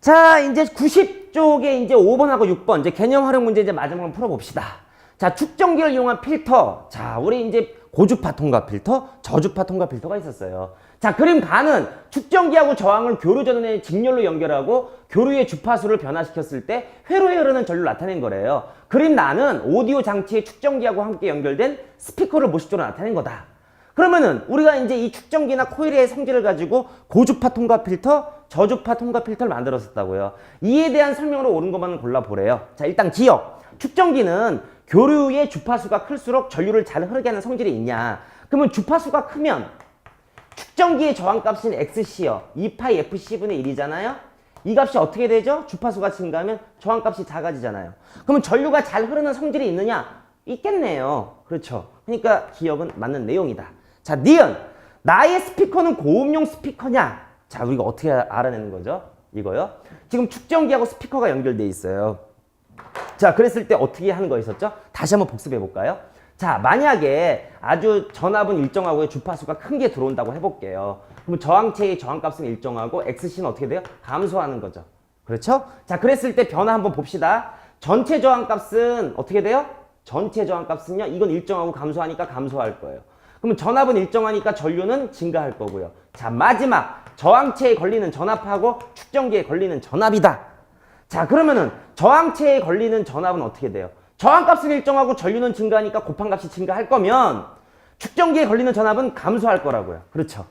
자, 이제 90쪽에 이제 5번하고 6번 이제 개념 활용 문제 이제 마지막으로 풀어봅시다. 자, 축전기를 이용한 필터. 자, 우리 이제 고주파 통과 필터, 저주파 통과 필터가 있었어요. 자, 그림 가는 축전기하고 저항을 교류 전원의 직렬로 연결하고 교류의 주파수를 변화시켰을 때 회로에 흐르는 전류를 나타낸 거래요. 그림 나는 오디오 장치의 축전기하고 함께 연결된 스피커를 모식적으로 나타낸 거다. 그러면은 우리가 이제 이 축전기나 코일의 성질을 가지고 고주파 통과 필터, 저주파 통과 필터를 만들었었다고요. 이에 대한 설명으로 옳은 것만을 골라보래요. 자, 일단 기억. 축전기는 교류의 주파수가 클수록 전류를 잘 흐르게 하는 성질이 있냐. 그러면 주파수가 크면 축전기의 저항값인 XC요. 2파이 FC분의 1이잖아요. 이 값이 어떻게 되죠? 주파수가 증가하면 저항값이 작아지잖아요. 그러면 전류가 잘 흐르는 성질이 있느냐? 있겠네요. 그렇죠. 그러니까 기억은 맞는 내용이다. 자, 니은. 나의 스피커는 고음용 스피커냐? 자, 우리가 어떻게 알아내는 거죠? 이거요. 지금 축전기하고 스피커가 연결돼 있어요. 자, 그랬을 때 어떻게 하는 거 있었죠? 다시 한번 복습해 볼까요? 자, 만약에 아주 전압은 일정하고 주파수가 큰 게 들어온다고 해볼게요. 그럼 저항체의 저항값은 일정하고 XC는 어떻게 돼요? 감소하는 거죠. 그렇죠? 자, 그랬을 때 변화 한번 봅시다. 전체 저항값은 어떻게 돼요? 전체 저항값은요, 이건 일정하고 감소하니까 감소할 거예요. 그러면 전압은 일정하니까 전류는 증가할 거고요. 자, 마지막 저항체에 걸리는 전압하고 축전기에 걸리는 전압이다. 자, 그러면은 저항체에 걸리는 전압은 어떻게 돼요? 저항값은 일정하고 전류는 증가하니까 곱한값이 증가할 거면 축전기에 걸리는 전압은 감소할 거라고요. 그렇죠?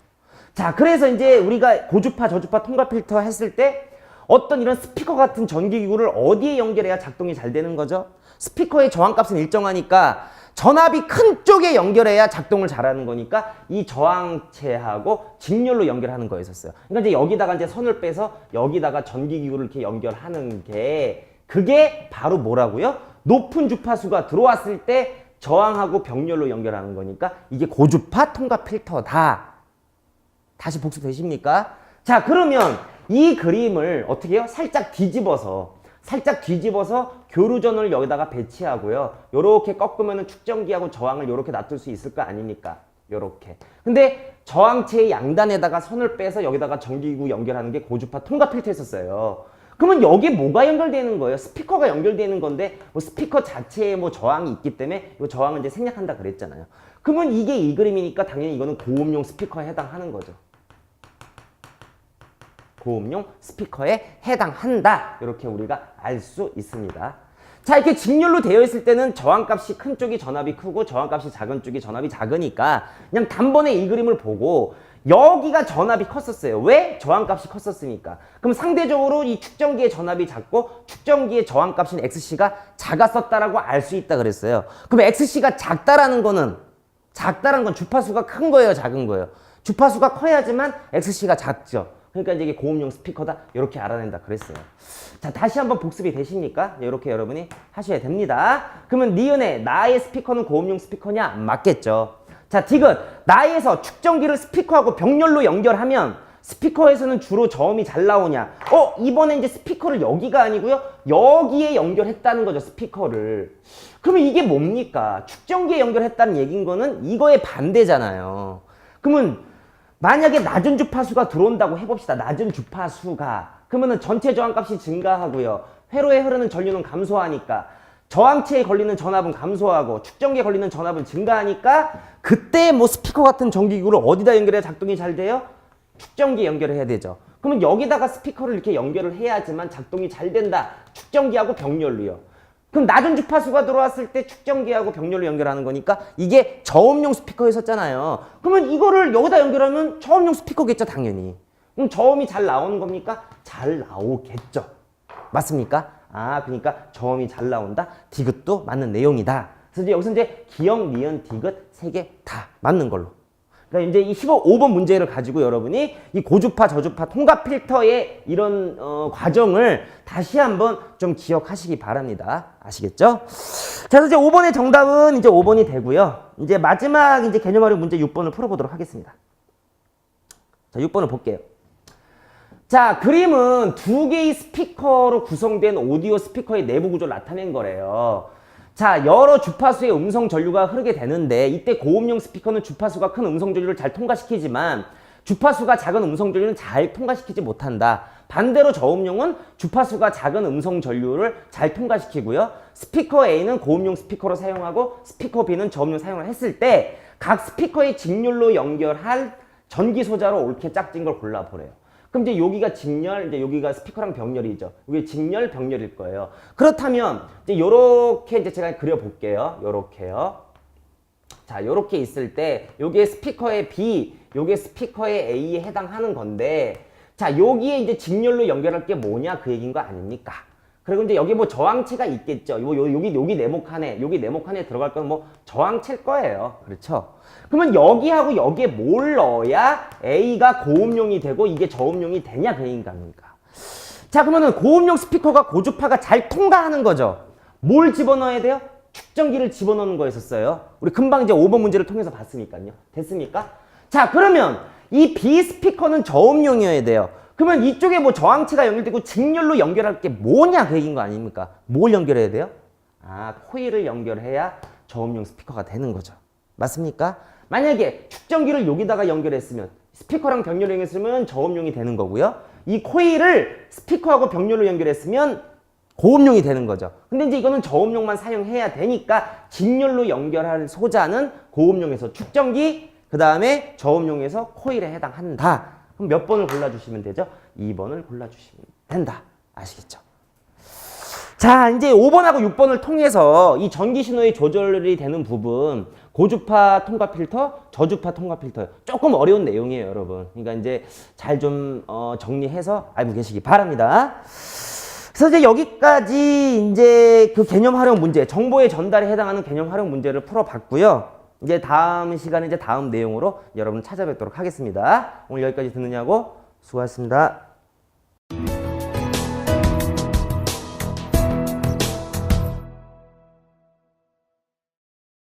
자, 그래서 이제 우리가 고주파, 저주파 통과 필터 했을 때 어떤 이런 스피커 같은 전기기구를 어디에 연결해야 작동이 잘 되는 거죠? 스피커의 저항값은 일정하니까 전압이 큰 쪽에 연결해야 작동을 잘하는 거니까 이 저항체하고 직렬로 연결하는 거였었어요. 그러니까 이제 여기다가 이제 선을 빼서 여기다가 전기기구를 이렇게 연결하는 게 그게 바로 뭐라고요? 높은 주파수가 들어왔을 때 저항하고 병렬로 연결하는 거니까 이게 고주파 통과 필터다. 다시 복습되십니까? 자, 그러면 이 그림을 어떻게 해요? 살짝 뒤집어서 교류전원을 여기다가 배치하고요. 요렇게 꺾으면 축전기하고 저항을 요렇게 놔둘 수 있을 거 아닙니까? 요렇게. 근데 저항체의 양단에다가 선을 빼서 여기다가 전기기구 연결하는 게 고주파 통과 필터였었어요. 그러면 여기에 뭐가 연결되는 거예요? 스피커가 연결되는 건데 뭐 스피커 자체에 뭐 저항이 있기 때문에 이 저항을 이제 생략한다 그랬잖아요. 그러면 이게 이 그림이니까 당연히 이거는 고음용 스피커에 해당하는 거죠. 고음용 스피커에 해당한다. 이렇게 우리가 알 수 있습니다. 자, 이렇게 직렬로 되어 있을 때는 저항값이 큰 쪽이 전압이 크고 저항값이 작은 쪽이 전압이 작으니까 그냥 단번에 이 그림을 보고 여기가 전압이 컸었어요. 왜? 저항값이 컸었으니까. 그럼 상대적으로 이 축전기의 전압이 작고 축전기의 저항값인 XC가 작았었다라고 알 수 있다 그랬어요. 그럼 XC가 작다라는 건 주파수가 큰 거예요, 작은 거예요? 주파수가 커야지만 XC가 작죠. 그러니까 이제 이게 고음용 스피커다. 이렇게 알아낸다 그랬어요. 자, 다시 한번 복습이 되십니까? 이렇게 여러분이 하셔야 됩니다. 그러면 니은의 나의 스피커는 고음용 스피커냐? 맞겠죠. 자, 디귿. 나에서 축전기를 스피커하고 병렬로 연결하면 스피커에서는 주로 저음이 잘 나오냐? 이번에 이제 스피커를 여기가 아니고요. 여기에 연결했다는 거죠, 스피커를. 그러면 이게 뭡니까? 축전기에 연결했다는 얘기인 거는 이거의 반대잖아요. 그러면 만약에 낮은 주파수가 들어온다고 해봅시다. 낮은 주파수가. 그러면은 전체 저항값이 증가하고요. 회로에 흐르는 전류는 감소하니까 저항체에 걸리는 전압은 감소하고 축전기에 걸리는 전압은 증가하니까 그때 뭐 스피커 같은 전기기구를 어디다 연결해야 작동이 잘 돼요? 축전기에 연결을 해야 되죠. 그러면 여기다가 스피커를 이렇게 연결을 해야지만 작동이 잘 된다. 축전기하고 병렬로요. 그럼 낮은 주파수가 들어왔을 때 축전기하고 병렬로 연결하는 거니까 이게 저음용 스피커였었잖아요. 그러면 이거를 여기다 연결하면 저음용 스피커겠죠, 당연히. 그럼 저음이 잘 나오는 겁니까? 잘 나오겠죠. 맞습니까? 그러니까 저음이 잘 나온다. 디귿도 맞는 내용이다. 그래서 이제 여기서 이제 기역, 니은, 디귿 세 개 다 맞는 걸로. 그러니까 이제 이 5번 문제를 가지고 여러분이 이 고주파, 저주파 통과 필터의 이런 과정을 다시 한번 좀 기억하시기 바랍니다. 아시겠죠? 자, 그래서 이제 5번의 정답은 이제 5번이 되고요. 이제 마지막 이제 개념 활용 문제 6번을 풀어보도록 하겠습니다. 자, 6번을 볼게요. 자, 그림은 두 개의 스피커로 구성된 오디오 스피커의 내부 구조를 나타낸 거래요. 자, 여러 주파수의 음성 전류가 흐르게 되는데 이때 고음용 스피커는 주파수가 큰 음성 전류를 잘 통과시키지만 주파수가 작은 음성 전류는 잘 통과시키지 못한다. 반대로 저음용은 주파수가 작은 음성 전류를 잘 통과시키고요. 스피커 A는 고음용 스피커로 사용하고 스피커 B는 저음용 사용을 했을 때 각 스피커의 직렬로 연결할 전기 소자로 옳게 짝진 걸 골라보래요. 그럼 이제 여기가 직렬, 이제 여기가 스피커랑 병렬이죠. 여기 직렬, 병렬일 거예요. 그렇다면 이제 요렇게 이제 제가 그려볼게요. 요렇게요. 자, 요렇게 있을 때 요게 스피커의 B, 요게 스피커의 A에 해당하는 건데, 자, 여기에 이제 직렬로 연결할 게 뭐냐 그 얘기인 거 아닙니까? 그리고 이제 여기 뭐 저항체가 있겠죠. 여기 네모 칸에 들어갈 건 뭐 저항체일 거예요. 그렇죠? 그러면 여기하고 여기에 뭘 넣어야 A가 고음용이 되고 이게 저음용이 되냐 그 얘기인 거 아닙니까? 자, 그러면은 고음용 스피커가 고주파가 잘 통과하는 거죠. 뭘 집어넣어야 돼요? 축전기를 집어넣는 거였었어요. 우리 금방 이제 5번 문제를 통해서 봤으니까요. 됐습니까? 자, 그러면 이 B 스피커는 저음용이어야 돼요. 그러면 이쪽에 뭐 저항체가 연결되고 직렬로 연결할 게 뭐냐 그 얘기인 거 아닙니까? 뭘 연결해야 돼요? 아, 코일을 연결해야 저음용 스피커가 되는 거죠. 맞습니까? 만약에 축전기를 여기다가 연결했으면 스피커랑 병렬로 연결했으면 저음용이 되는 거고요. 이 코일을 스피커하고 병렬로 연결했으면 고음용이 되는 거죠. 근데 이제 이거는 저음용만 사용해야 되니까 직렬로 연결할 소자는 고음용에서 축전기, 그 다음에 저음용에서 코일에 해당한다. 그럼 몇 번을 골라주시면 되죠? 2번을 골라주시면 된다. 아시겠죠? 자, 이제 5번하고 6번을 통해서 이 전기 신호의 조절이 되는 부분, 고주파 통과 필터, 저주파 통과 필터. 조금 어려운 내용이에요, 여러분. 그러니까 이제 잘 좀 정리해서 알고 계시기 바랍니다. 그래서 이제 여기까지 이제 그 개념 활용 문제, 정보의 전달에 해당하는 개념 활용 문제를 풀어봤고요. 이제 다음 시간에 이제 다음 내용으로 여러분 찾아뵙도록 하겠습니다. 오늘 여기까지 듣느냐고 수고하셨습니다.